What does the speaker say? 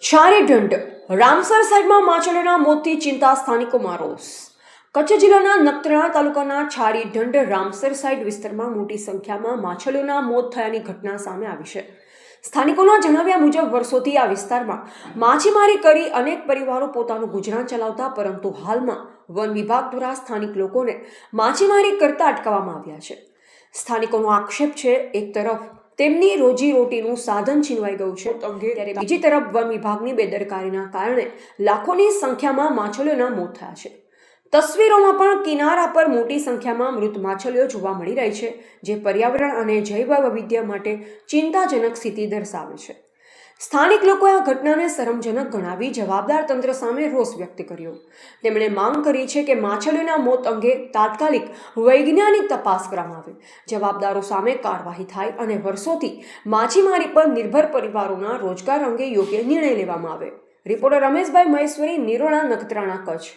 છારી Dhandh Ramsar સાઈડમાં માછલીના મોતથી ચિંતા, સ્થાનિકોમાં રોષ. કચ્છ જિલ્લાના નખત્રાણા તાલુકાના છારી ઢંઢ રામસર સાઈડ વિસ્તારમાં મોટી સંખ્યામાં માછલીઓના મોત થયાની ઘટના સામે આવી છે. સ્થાનિકોના જણાવ્યા મુજબ વર્ષોથી આ વિસ્તારમાં માછીમારી કરી અનેક પરિવારો પોતાનું ગુજરાન ચલાવતા, પરંતુ હાલમાં વન વિભાગ દ્વારા સ્થાનિક લોકોને માછીમારી કરતા અટકાવવામાં આવ્યા છે. સ્થાનિકોનો આક્ષેપ છે, એક તરફ તેમની રોજીરોટીનું સાધન છીનવાઈ ગયું છે, ત્યારે બીજી તરફ વન વિભાગની બેદરકારીના કારણે લાખોની સંખ્યામાં માછલીઓના મોત થયા છે. તસવીરોમાં પણ કિનારા પર મોટી સંખ્યામાં મૃત માછલીઓ જોવા મળી રહી છે, જે પર્યાવરણ અને જૈવ વૈવિધ્ય માટે ચિંતાજનક સ્થિતિ દર્શાવે છે. સ્થાનિક લોકોએ આ ઘટનાને શરમજનક ગણાવી જવાબદાર તંત્ર સામે રોષ વ્યક્ત કર્યો. તેમણે માંગ કરી છે કે માછલીઓના મોત અંગે તાત્કાલિક વૈજ્ઞાનિક તપાસ કરવામાં આવે, જવાબદારો સામે કાર્યવાહી થાય અને વર્ષોથી માછીમારી પર નિર્ભર પરિવારોના રોજગાર અંગે યોગ્ય નિર્ણય લેવામાં આવે. રિપોર્ટર રમેશભાઈ મહેશ્વરી, નિરોણા, નખત્રાણા, કચ્છ.